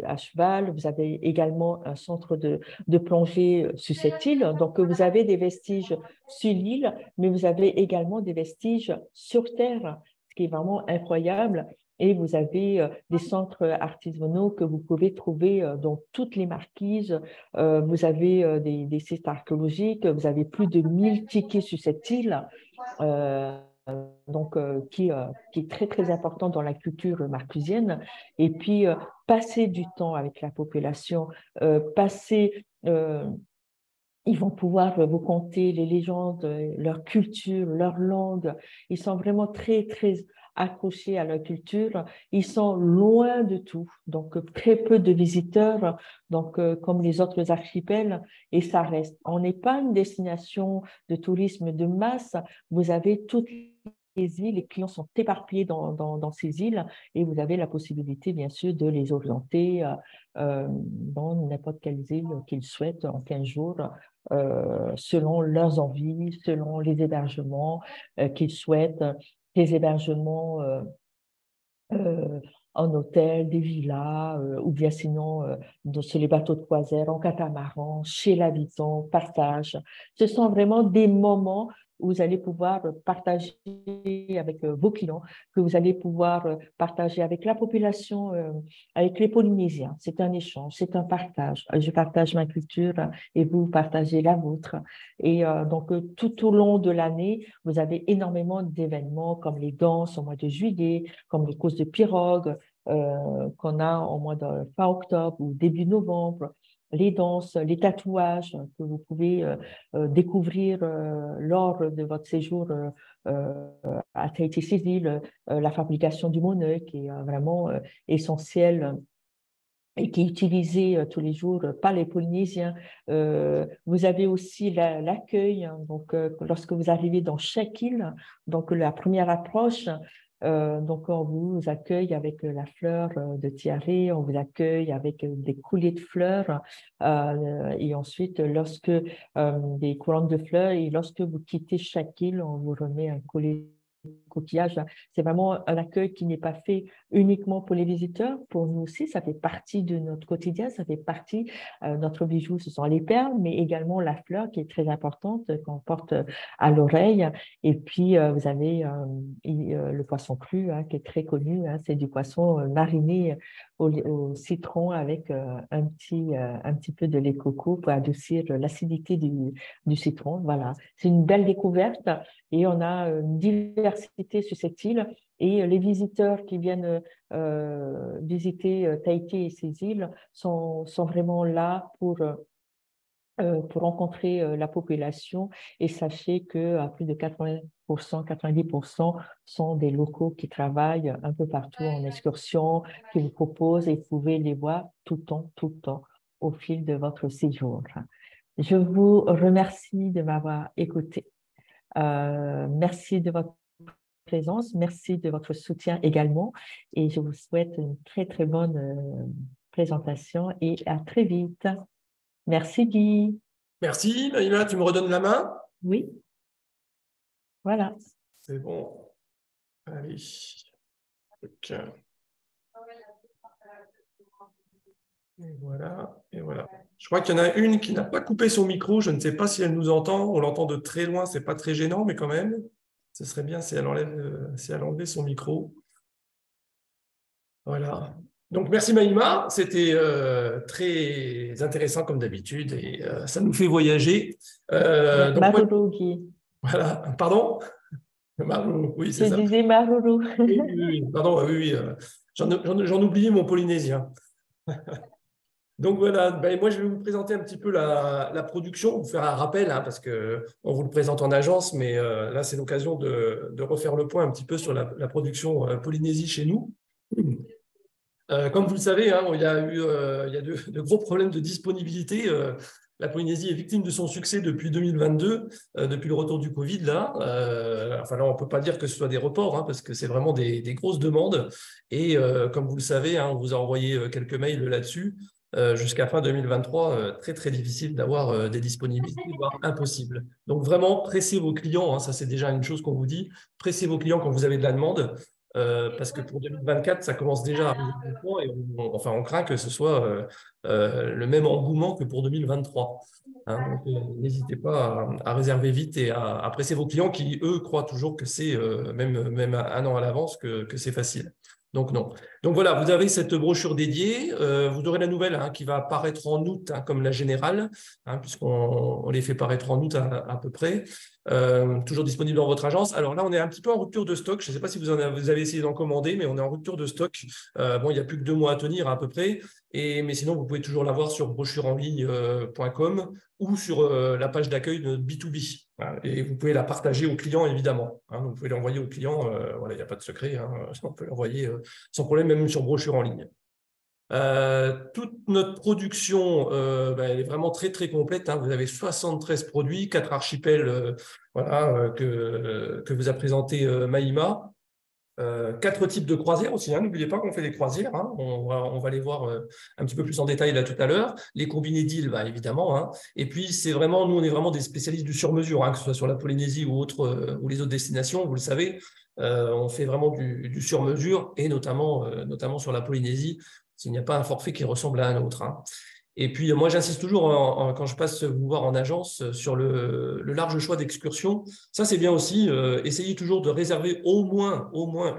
S2: à cheval. Vous avez également un centre de plongée sur cette île. Donc, vous avez des vestiges sur l'île, mais vous avez également des vestiges sur Terre, ce qui est vraiment incroyable. Et vous avez des centres artisanaux que vous pouvez trouver dans toutes les marquises. Vous avez des sites archéologiques. Vous avez plus de 1000 tickets sur cette île. Donc, qui est très, très important dans la culture marcusienne. Et puis, passer du temps avec la population, ils vont pouvoir vous conter les légendes, leur culture, leur langue. Ils sont vraiment très, très accrochés à leur culture. Ils sont loin de tout, donc très peu de visiteurs, donc comme les autres archipels, et ça reste. On n'est pas une destination de tourisme de masse. Vous avez toutes les îles, les clients sont éparpillés dans ces îles et vous avez la possibilité, bien sûr, de les orienter dans n'importe quelle île qu'ils souhaitent en 15 jours selon leurs envies, selon les hébergements qu'ils souhaitent, des hébergements euh, en hôtel, des villas, ou bien sinon sur les bateaux de croisière, en catamaran, chez l'habitant, partage. Ce sont vraiment des moments où vous allez pouvoir partager avec vos clients, que vous allez pouvoir partager avec la population, avec les Polynésiens. C'est un échange, c'est un partage. Je partage ma culture et vous partagez la vôtre. Et donc, tout au long de l'année, vous avez énormément d'événements comme les danses au mois de juillet, comme les courses de pirogue qu'on a au mois de fin octobre ou début novembre, les danses, les tatouages que vous pouvez découvrir lors de votre séjour à Tahiti-Cécile, la fabrication du monœu qui est vraiment essentielle et qui est utilisé tous les jours par les Polynésiens. Vous avez aussi l'accueil, hein, donc lorsque vous arrivez dans chaque île, donc la première approche, donc on vous accueille avec la fleur de tiare, on vous accueille avec des coulées de fleurs, et ensuite lorsque des couronnes de fleurs, et lorsque vous quittez chaque île, on vous remet un collier de coquillage. C'est vraiment un accueil qui n'est pas fait uniquement pour les visiteurs, pour nous aussi, ça fait partie de notre quotidien, ça fait partie, notre bijou, ce sont les perles, mais également la fleur qui est très importante, qu'on porte à l'oreille. Et puis, vous avez le poisson cru, hein, qui est très connu, hein, c'est du poisson mariné au citron avec un petit peu de lait de coco pour adoucir l'acidité du citron. Voilà, c'est une belle découverte et on a une diversité sur cette île. Et les visiteurs qui viennent visiter Tahiti et ses îles sont vraiment là pour rencontrer la population. Et sachez qu'à plus de 80%, 90% sont des locaux qui travaillent un peu partout en excursion, qui vous proposent et vous pouvez les voir tout le temps, au fil de votre séjour. Je vous remercie de m'avoir écouté. Merci de votre présence. Merci de votre soutien également. Et je vous souhaite une très, très bonne présentation et à très vite. Merci, Guy.
S1: Merci, Maïma, tu me redonnes la main?
S2: Oui, voilà.
S1: C'est bon. Allez. Ok. Et voilà, et voilà. Je crois qu'il y en a une qui n'a pas coupé son micro. Je ne sais pas si elle nous entend. On l'entend de très loin, c'est pas très gênant, mais quand même, ce serait bien si elle enlevait son micro. Voilà. Donc, merci Maïma. C'était très intéressant comme d'habitude et ça nous fait voyager. Donc, moi,
S2: Maruru, Guy.
S1: voilà. Pardon? Marou, oui,
S2: Je
S1: c'est ça.
S2: disais Maruru.
S1: Oui. Pardon, oui. J'en oubliais mon polynésien. Donc voilà, ben, moi je vais vous présenter un petit peu la production, vous faire un rappel, hein, parce qu'on vous le présente en agence, mais là c'est l'occasion de refaire le point un petit peu sur la production Polynésie chez nous. Comme vous le savez, hein, il y a de gros problèmes de disponibilité. La Polynésie est victime de son succès depuis 2022, depuis le retour du Covid. Là, enfin là, on ne peut pas dire que ce soit des reports, hein, parce que c'est vraiment des grosses demandes. Et comme vous le savez, hein, on vous a envoyé quelques mails là-dessus. Jusqu'à fin 2023, très très difficile d'avoir des disponibilités, voire impossible. Donc vraiment, pressez vos clients, hein, ça c'est déjà une chose qu'on vous dit, pressez vos clients quand vous avez de la demande. Parce que pour 2024, ça commence déjà à arriver doucement et enfin, on craint que ce soit le même engouement que pour 2023. Hein. Donc, n'hésitez pas à réserver vite et à presser vos clients qui, eux, croient toujours que c'est, même un an à l'avance, que c'est facile. Donc, non. Donc, voilà, vous avez cette brochure dédiée. Vous aurez la nouvelle, hein, qui va apparaître en août, hein, comme la générale, hein, puisqu'on les fait paraître en août à peu près. Toujours disponible dans votre agence. Alors là, on est un petit peu en rupture de stock. Je ne sais pas si vous avez essayé d'en commander, mais on est en rupture de stock. Bon, il n'y a plus que 2 mois à tenir à peu près. Mais sinon, vous pouvez toujours l'avoir sur brochurenligne.com ou sur la page d'accueil de B2B. Hein, et vous pouvez la partager aux clients, évidemment. Hein, donc vous pouvez l'envoyer aux clients. Voilà, il n'y a pas de secret. Hein, on peut l'envoyer sans problème, même sur brochure en ligne. Toute notre production, elle est vraiment très très complète. Hein. Vous avez 73 produits, 4 archipels voilà, que vous a présenté Maïma. 4 types de croisières aussi. Hein. N'oubliez pas qu'on fait des croisières. Hein. On va les voir un petit peu plus en détail là tout à l'heure. Les combinés deals, bah, évidemment. Hein. Et puis, nous, on est vraiment des spécialistes du sur-mesure, hein, que ce soit sur la Polynésie ou les autres destinations. Vous le savez, on fait vraiment du sur-mesure et notamment sur la Polynésie, s'il n'y a pas un forfait qui ressemble à un autre. Hein. Et puis, moi, j'insiste toujours, quand je passe vous voir en agence, sur le large choix d'excursions. Ça, c'est bien aussi. Essayez toujours de réserver au moins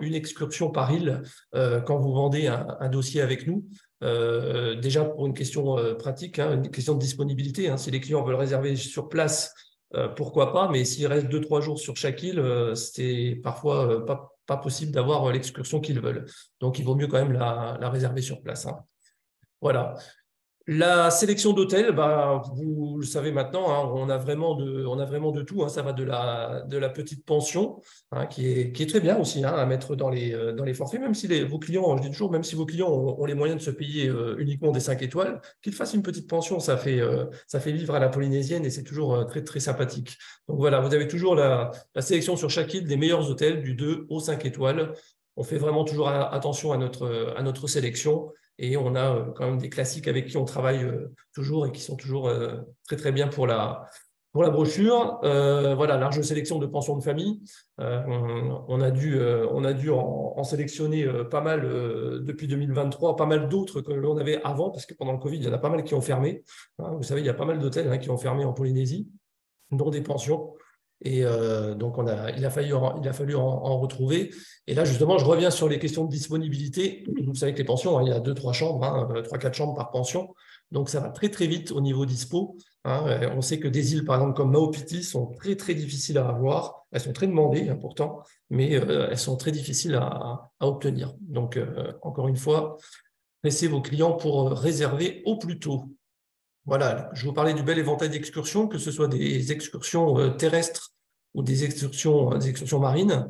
S1: une excursion par île quand vous vendez un dossier avec nous. Déjà, pour une question pratique, hein, une question de disponibilité. Hein, si les clients veulent réserver sur place, pourquoi pas. Mais s'il reste 2-3 jours sur chaque île, c'est parfois pas possible d'avoir l'excursion qu'ils veulent. Donc, il vaut mieux quand même la réserver sur place. Hein. Voilà. La sélection d'hôtels, bah, vous le savez maintenant, hein, on a vraiment de tout. Hein, ça va de la petite pension, hein, qui est très bien aussi, hein, à mettre dans les forfaits, même si vos clients, je dis toujours, même si vos clients ont les moyens de se payer uniquement des 5 étoiles, qu'ils fassent une petite pension, ça fait vivre à la polynésienne et c'est toujours très, très sympathique. Donc voilà, vous avez toujours la sélection sur chaque île des meilleurs hôtels, du 2 au 5 étoiles. On fait vraiment toujours attention à notre sélection. Et on a quand même des classiques avec qui on travaille toujours et qui sont toujours très, très bien pour la brochure. Voilà, large sélection de pensions de famille. On a dû en sélectionner pas mal depuis 2023, pas mal d'autres que l'on avait avant, parce que pendant le Covid, il y en a pas mal qui ont fermé. Hein, vous savez, il y a pas mal d'hôtels, hein, qui ont fermé en Polynésie, dont des pensions. Et donc, il a fallu en retrouver. Et là, justement, je reviens sur les questions de disponibilité. Vous savez que les pensions, hein, il y a 2-3 chambres, hein, 3-4 chambres par pension. Donc, ça va très, très vite au niveau dispo. Hein. On sait que des îles, par exemple, comme Maupiti, sont très, très difficiles à avoir. Elles sont très demandées, hein, pourtant, mais elles sont très difficiles à obtenir. Donc, encore une fois, laissez vos clients pour réserver au plus tôt. Voilà, je vous parlais du bel éventail d'excursions, que ce soit des excursions terrestres ou des excursions marines.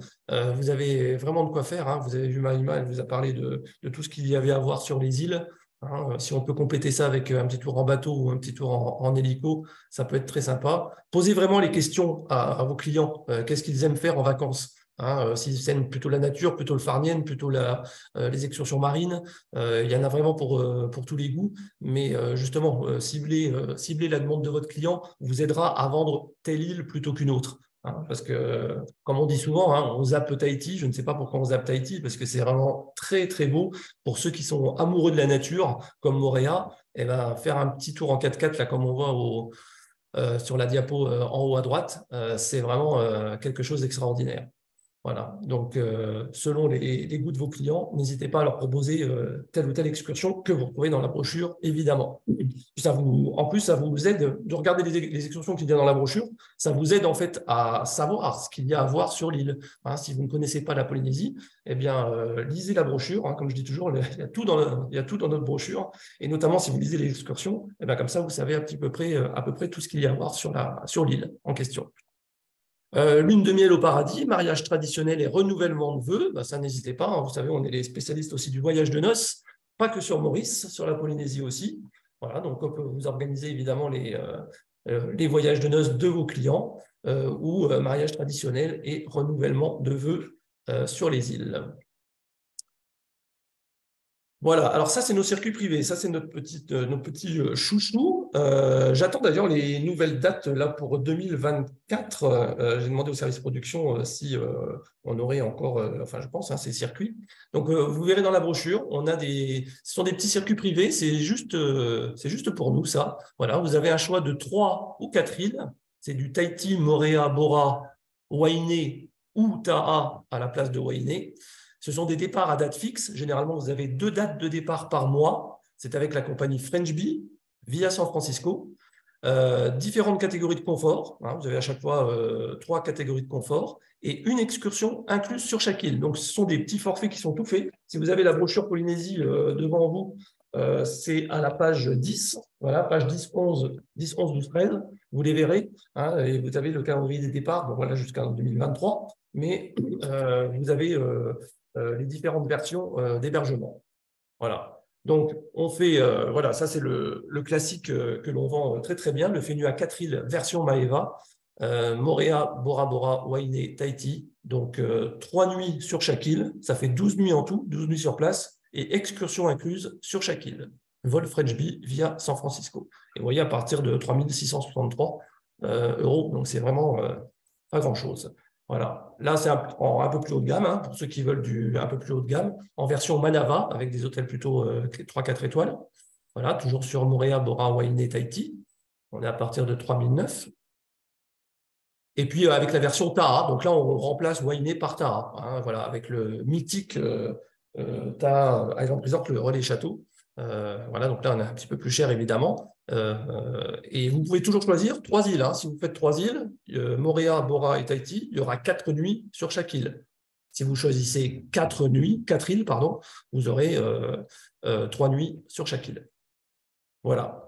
S1: Vous avez vraiment de quoi faire. Hein. Vous avez vu Maïma, elle vous a parlé de tout ce qu'il y avait à voir sur les îles. Hein. Si on peut compléter ça avec un petit tour en bateau ou un petit tour en hélico, ça peut être très sympa. Posez vraiment les questions à vos clients. Qu'est-ce qu'ils aiment faire en vacances? Hein, s'ils aiment plutôt la nature, plutôt le Farnienne, plutôt les excursions marines. Il y en a vraiment pour tous les goûts. Mais justement, cibler la demande de votre client vous aidera à vendre telle île plutôt qu'une autre. Hein, parce que, comme on dit souvent, hein, on zappe Tahiti. Je ne sais pas pourquoi on zappe Tahiti, parce que c'est vraiment très, très beau. Pour ceux qui sont amoureux de la nature, comme Moréa, eh ben, faire un petit tour en 4x4, là, comme on voit sur la diapo en haut à droite, c'est vraiment quelque chose d'extraordinaire. Voilà, donc selon les goûts de vos clients, n'hésitez pas à leur proposer telle ou telle excursion que vous retrouvez dans la brochure, évidemment. En plus, ça vous aide de regarder les excursions qu'il y a dans la brochure, ça vous aide en fait à savoir ce qu'il y a à voir sur l'île. Hein, si vous ne connaissez pas la Polynésie, eh bien, lisez la brochure. Hein, comme je dis toujours, il y a tout dans notre brochure, et notamment si vous lisez les excursions, eh bien, comme ça, vous savez à peu près tout ce qu'il y a à voir sur l'île en question. Lune de miel au paradis, mariage traditionnel et renouvellement de vœux, ben ça n'hésitez pas, hein, vous savez, on est les spécialistes aussi du voyage de noces, pas que sur Maurice, sur la Polynésie aussi. Voilà, donc on peut vous organiser évidemment les voyages de noces de vos clients ou mariage traditionnel et renouvellement de vœux sur les îles. Voilà, alors ça, c'est nos circuits privés. Ça, c'est nos petits chouchous. J'attends d'ailleurs les nouvelles dates là pour 2024. J'ai demandé au service production si on aurait encore, enfin, je pense, hein, ces circuits. Donc, vous verrez dans la brochure, ce sont des petits circuits privés. C'est juste pour nous, ça. Voilà, vous avez un choix de 3 ou 4 îles. C'est du Tahiti, Moorea, Bora, Wainé ou Taha à la place de Wainé. Ce sont des départs à date fixe. Généralement, vous avez 2 dates de départ par mois. C'est avec la compagnie French Bee via San Francisco. Différentes catégories de confort. Hein, vous avez à chaque fois 3 catégories de confort et une excursion incluse sur chaque île. Donc, ce sont des petits forfaits qui sont tout faits. Si vous avez la brochure Polynésie devant vous, c'est à la page 10. Voilà, page 10, 11, 12, 13. Vous les verrez. Hein, et vous avez le calendrier des départs. Bon, voilà, jusqu'en 2023. Mais vous avez les différentes versions d'hébergement. Voilà. Donc, on fait, voilà, ça c'est le classique que l'on vend très très bien, le Fénua 4 îles version Maeva, Moorea, Bora Bora, Wainé, Tahiti. Donc, 3 nuits sur chaque île, ça fait 12 nuits en tout, 12 nuits sur place, et excursion incluse sur chaque île. Vol French Bee via San Francisco. Et vous voyez, à partir de 3 663 €, donc c'est vraiment pas grand-chose. Voilà. Là, c'est un peu plus haut de gamme, hein, pour ceux qui veulent un peu plus haut de gamme, en version Manava, avec des hôtels plutôt 3-4 étoiles. Voilà, toujours sur Moorea, Bora, Wainé, Tahiti. On est à partir de 3009. Et puis, avec la version Taha, donc là, on remplace Wainé par Taha, hein, voilà, avec le mythique Taha Island Resort, le relais château. Voilà, donc là, on est un petit peu plus cher, évidemment. Et vous pouvez toujours choisir 3 îles. Hein. Si vous faites 3 îles, Moorea, Bora et Tahiti, il y aura 4 nuits sur chaque île. Si vous choisissez 4 îles, pardon, vous aurez 3 nuits sur chaque île. Voilà.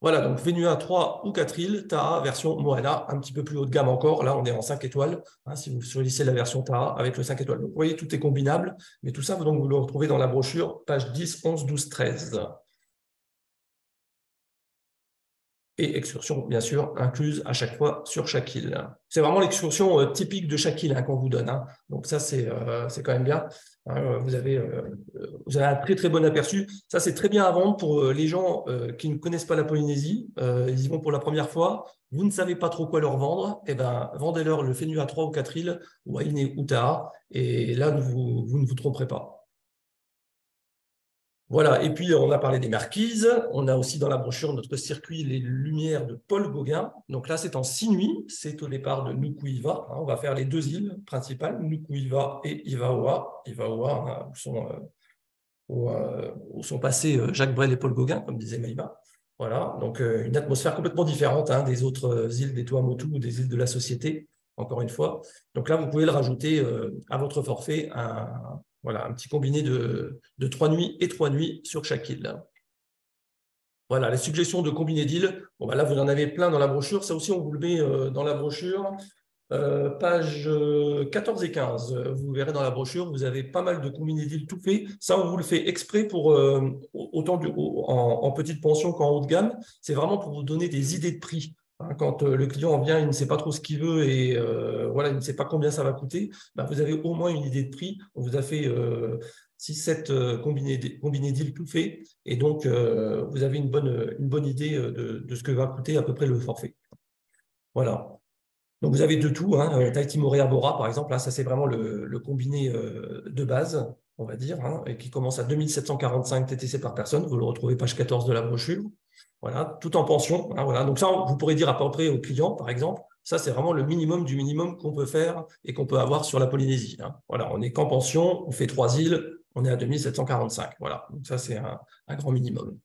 S1: Voilà, donc Vénua 3 ou 4 îles, Taha version Moana, un petit peu plus haut de gamme encore. Là, on est en 5 étoiles, hein, si vous choisissez la version Taha avec le 5 étoiles. Donc, vous voyez, tout est combinable, mais tout ça, donc, vous le retrouvez dans la brochure, page 10, 11, 12, 13. Et excursion, bien sûr, incluse à chaque fois sur chaque île. C'est vraiment l'excursion typique de chaque île hein, qu'on vous donne. Hein. Donc ça, c'est quand même bien. Hein, vous avez un très, très bon aperçu. Ça, c'est très bien à vendre pour les gens qui ne connaissent pas la Polynésie. Ils y vont pour la première fois. Vous ne savez pas trop quoi leur vendre. Eh ben, vendez-leur le Fénua 3 ou 4 îles, ou Wainé ou Taha. Et là, vous ne vous tromperez pas. Voilà, et puis on a parlé des marquises, on a aussi dans la brochure notre circuit Les Lumières de Paul Gauguin. Donc là, c'est en 6 nuits, c'est au départ de Nuku'iva. On va faire les 2 îles principales, Nuku'iva et Ivaoa. Ivaoa, où sont passés Jacques Brel et Paul Gauguin, comme disait Maïma. Voilà, donc une atmosphère complètement différente hein, des autres îles des Tuamotu ou des îles de la Société, encore une fois. Donc là, vous pouvez le rajouter à votre forfait, voilà, un petit combiné de 3 nuits et 3 nuits sur chaque île. Voilà, les suggestions de combinés d'îles. Bon, là, vous en avez plein dans la brochure. Ça aussi, on vous le met dans la brochure. Page 14 et 15, vous verrez dans la brochure, vous avez pas mal de combinés d'îles tout fait. Ça, on vous le fait exprès pour autant en petite pension qu'en haut de gamme. C'est vraiment pour vous donner des idées de prix. Hein, quand le client vient, il ne sait pas trop ce qu'il veut et voilà, il ne sait pas combien ça va coûter. Ben, vous avez au moins une idée de prix. On vous a fait 6-7 combinés d'îles tout fait. Et donc, vous avez une bonne idée de ce que va coûter à peu près le forfait. Voilà. Donc, vous avez de tout, hein. Tahiti, Moorea, Bora, par exemple, là, ça c'est vraiment le combiné de base, on va dire, hein, et qui commence à 2745 TTC par personne. Vous le retrouvez page 14 de la brochure. Voilà, tout en pension. Hein, voilà. Donc ça, vous pourrez dire à peu près au client, par exemple, Ça, c'est vraiment le minimum du minimum qu'on peut faire et qu'on peut avoir sur la Polynésie. Hein. Voilà, on est qu'en pension, on fait 3 îles, on est à 2745. Voilà, donc ça, c'est un grand minimum.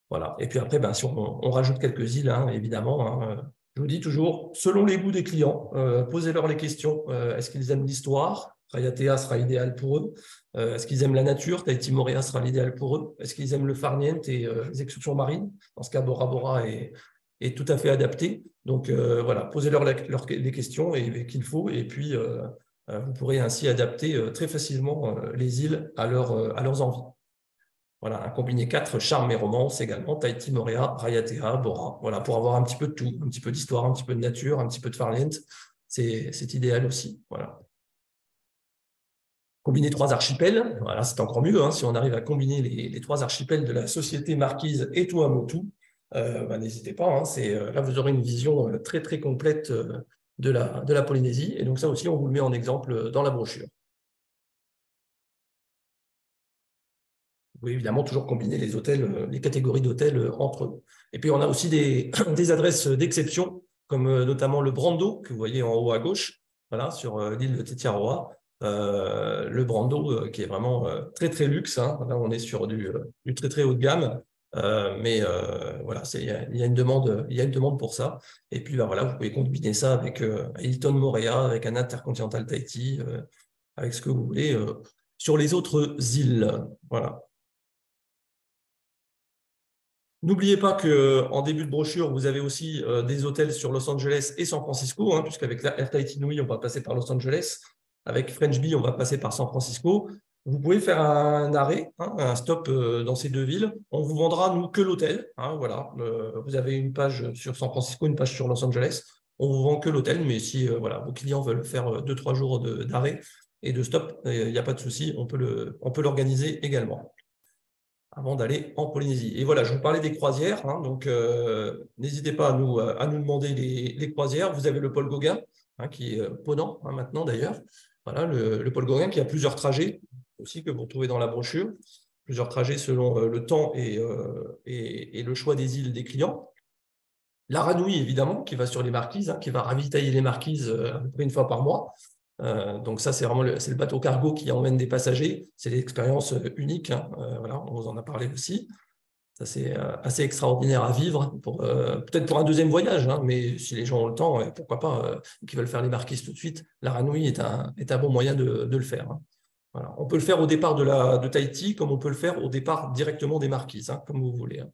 S1: Voilà. Et puis après, ben, si on rajoute quelques îles, hein, évidemment, hein, je vous dis toujours, selon les goûts des clients, posez-leur les questions. Est-ce qu'ils aiment l'histoire? Raiatea sera idéal pour eux. Est-ce qu'ils aiment la nature? Tahiti Moorea sera l'idéal pour eux. Est-ce qu'ils aiment le farniente et les excursions marines? Dans ce cas, Bora Bora est tout à fait adapté. Donc voilà, posez-leur les questions qu'il faut. Et puis, vous pourrez ainsi adapter très facilement les îles à leurs envies. Voilà, un combiné 4, charme et romance également, Tahiti Moorea, Raiatea, Bora. Voilà, pour avoir un petit peu de tout, un petit peu d'histoire, un petit peu de nature, un petit peu de farniente, c'est idéal aussi. Voilà. Combiner 3 archipels, voilà, c'est encore mieux. Hein, si on arrive à combiner les 3 archipels de la Société Marquise et Tuamotu, n'hésitez pas. Hein, là, vous aurez une vision très, très complète de la Polynésie. Et donc ça aussi, on vous le met en exemple dans la brochure. Vous pouvez évidemment toujours combiner les hôtels, les catégories d'hôtels entre eux. Et puis, on a aussi des adresses d'exception, comme notamment le Brando, que vous voyez en haut à gauche, voilà, sur l'île de Tetiaroa. Le Brando, qui est vraiment très, très luxe. Hein. Là, on est sur du très, très haut de gamme. Mais voilà, il y a une demande pour ça. Et puis, ben, voilà, vous pouvez combiner ça avec Hilton Moorea, avec un Intercontinental Tahiti, avec ce que vous voulez, sur les autres îles. Voilà. N'oubliez pas qu'en début de brochure, vous avez aussi des hôtels sur Los Angeles et San Francisco, hein, puisqu'avec Air Tahiti Nui, on va passer par Los Angeles. Avec French Bee, on va passer par San Francisco. Vous pouvez faire un arrêt, hein, un stop dans ces 2 villes. On vous vendra, nous, que l'hôtel. Hein, voilà. Vous avez une page sur San Francisco, une page sur Los Angeles. On vous vend que l'hôtel, mais si voilà, vos clients veulent faire 2-3 jours d'arrêt et de stop, il n'y a pas de souci, on peut l'organiser également avant d'aller en Polynésie. Et voilà, je vous parlais des croisières, hein, donc n'hésitez pas à nous demander les croisières. Vous avez le Paul Gauguin, hein, qui est Ponant hein, maintenant d'ailleurs. Voilà, le Paul Gauguin qui a plusieurs trajets aussi que vous retrouvez dans la brochure, plusieurs trajets selon le temps et le choix des îles des clients. La Ranui, évidemment, qui va sur les marquises, hein, qui va ravitailler les marquises à peu près une fois par mois. Donc ça, c'est vraiment le bateau cargo qui emmène des passagers. C'est l'expérience unique. Hein. Voilà, on vous en a parlé aussi. Ça, c'est assez extraordinaire à vivre, peut-être pour un deuxième voyage, hein, mais si les gens ont le temps, pourquoi pas, qui veulent faire les marquises tout de suite, la Ranui est un bon moyen de le faire. Hein. Voilà. On peut le faire au départ de Tahiti, comme on peut le faire au départ directement des marquises, hein, comme vous voulez. Hein.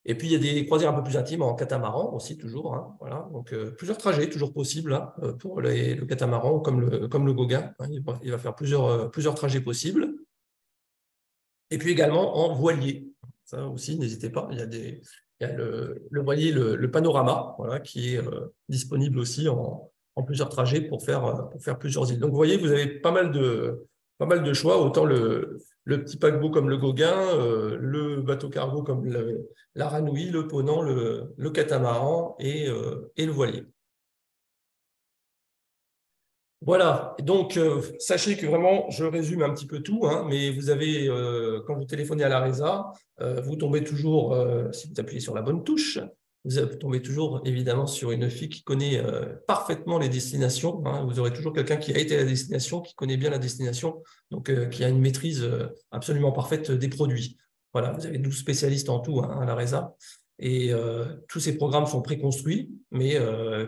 S1: Et puis, il y a des croisières un peu plus intimes en catamaran aussi, toujours. Hein, voilà. Donc, plusieurs trajets, toujours possibles hein, pour le catamaran comme le Gauguin. Hein, il va faire plusieurs trajets possibles. Et puis également en voilier. Ça aussi, n'hésitez pas. Il y a le voilier, le panorama, voilà, qui est disponible aussi en plusieurs trajets pour faire plusieurs îles. Donc, vous voyez, vous avez pas mal de choix, autant le petit paquebot comme le Gauguin, le bateau cargo comme la Ranui, le Ponant, le catamaran et le voilier. Voilà, donc sachez que vraiment, je résume un petit peu tout, hein, mais vous avez, quand vous téléphonez à la RESA, vous tombez toujours, si vous appuyez sur la bonne touche, vous tombez toujours évidemment sur une fille qui connaît parfaitement les destinations. Hein, vous aurez toujours quelqu'un qui a été à la destination, qui connaît bien la destination, donc qui a une maîtrise absolument parfaite des produits. Voilà, vous avez 12 spécialistes en tout hein, à la RESA. Et tous ces programmes sont préconstruits, mais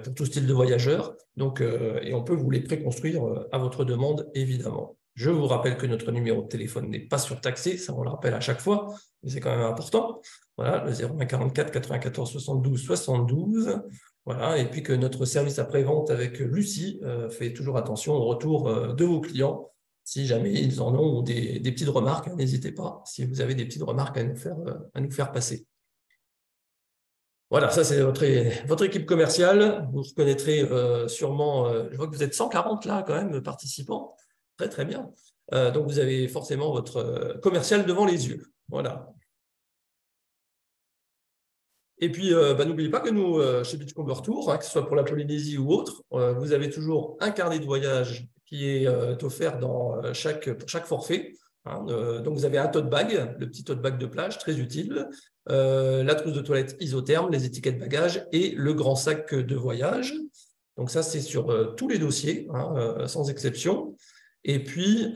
S1: pour tout style de voyageurs. Donc, et on peut vous les préconstruire à votre demande, évidemment. Je vous rappelle que notre numéro de téléphone n'est pas surtaxé, ça on le rappelle à chaque fois, mais c'est quand même important. Voilà, le 01 44 94 72 72. Voilà, et puis que notre service après-vente avec Lucie fait toujours attention au retour de vos clients. Si jamais ils en ont ou des petites remarques, hein, n'hésitez pas, si vous avez des petites remarques à nous faire passer. Voilà, ça c'est votre équipe commerciale. Vous reconnaîtrez sûrement, je vois que vous êtes 140 là quand même, participants. Très très bien. Donc vous avez forcément votre commercial devant les yeux. Voilà. Et puis, n'oubliez pas que nous, chez Beachcomber Tour, hein, que ce soit pour la Polynésie ou autre, vous avez toujours un carnet de voyage qui est offert pour chaque forfait. Hein, donc, vous avez un tote bag, le petit tote bag de plage, très utile, la trousse de toilette isotherme, les étiquettes bagages et le grand sac de voyage. Donc, ça, c'est sur tous les dossiers, hein, sans exception. Et puis,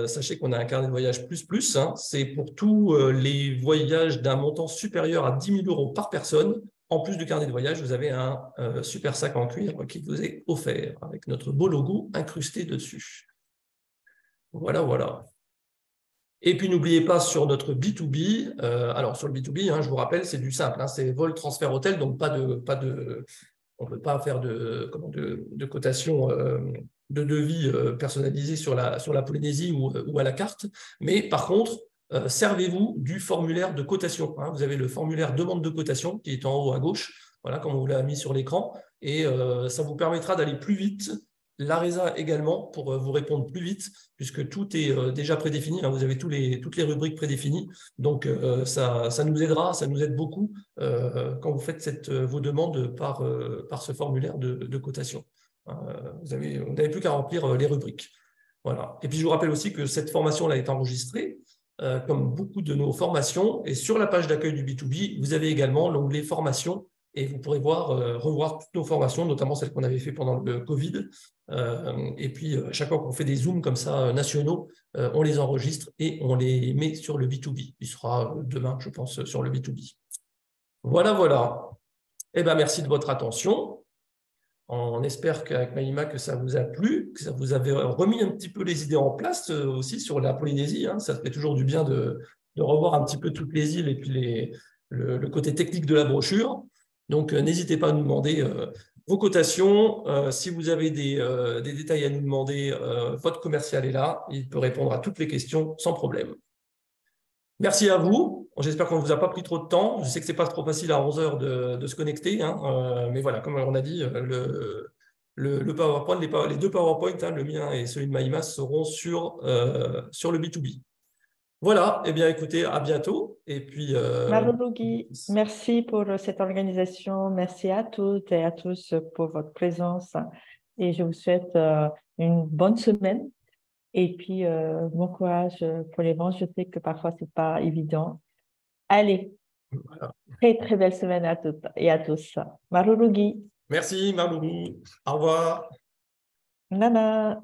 S1: sachez qu'on a un carnet de voyage plus, hein, c'est pour tous les voyages d'un montant supérieur à 10 000 € par personne. En plus du carnet de voyage, vous avez un super sac en cuir qui vous est offert avec notre beau logo incrusté dessus. Voilà, voilà. Et puis, n'oubliez pas sur notre B2B, alors sur le B2B, hein, je vous rappelle, c'est du simple, hein, c'est vol, transfert, hôtel, donc on ne peut pas faire de cotation de devis personnalisé sur la Polynésie ou à la carte, mais par contre, servez-vous du formulaire de cotation. Hein. Vous avez le formulaire demande de cotation qui est en haut à gauche, voilà, comme on vous l'a mis sur l'écran, et ça vous permettra d'aller plus vite. L'ARESA également, pour vous répondre plus vite, puisque tout est déjà prédéfini, hein, vous avez toutes les rubriques prédéfinies, donc ça nous aidera, ça nous aide beaucoup quand vous faites vos demandes par ce formulaire de cotation. Vous n'avez plus qu'à remplir les rubriques. Voilà. Et puis, je vous rappelle aussi que cette formation-là est enregistrée, comme beaucoup de nos formations, et sur la page d'accueil du B2B, vous avez également l'onglet formation, et vous pourrez revoir toutes nos formations, notamment celles qu'on avait fait pendant le Covid. Et puis, chaque fois qu'on fait des zooms comme ça nationaux, on les enregistre et on les met sur le B2B. Il sera demain, je pense, sur le B2B. Voilà, voilà. Eh bien, merci de votre attention. On espère qu'avec Maïma, que ça vous a plu, que ça vous avait remis un petit peu les idées en place aussi sur la Polynésie. Hein. Ça fait toujours du bien de revoir un petit peu toutes les îles et puis le côté technique de la brochure. Donc, n'hésitez pas à nous demander vos cotations. Si vous avez des détails à nous demander, votre commercial est là. Il peut répondre à toutes les questions sans problème. Merci à vous. J'espère qu'on ne vous a pas pris trop de temps. Je sais que ce n'est pas trop facile à 11 heures de se connecter. Hein. Mais voilà, comme on a dit, le PowerPoint, les deux PowerPoint, hein, le mien et celui de Maïma, seront sur le B2B. Voilà, eh bien écoutez, à bientôt. Et puis,
S2: Marulugi, merci pour cette organisation. Merci à toutes et à tous pour votre présence. Et je vous souhaite une bonne semaine. Et puis, bon courage pour les ventes. Je sais que parfois, ce n'est pas évident. Allez,
S1: voilà.
S2: très, très belle semaine à toutes et à tous. Marulugi.
S1: Merci, Marloulou. Au revoir.
S2: Nana.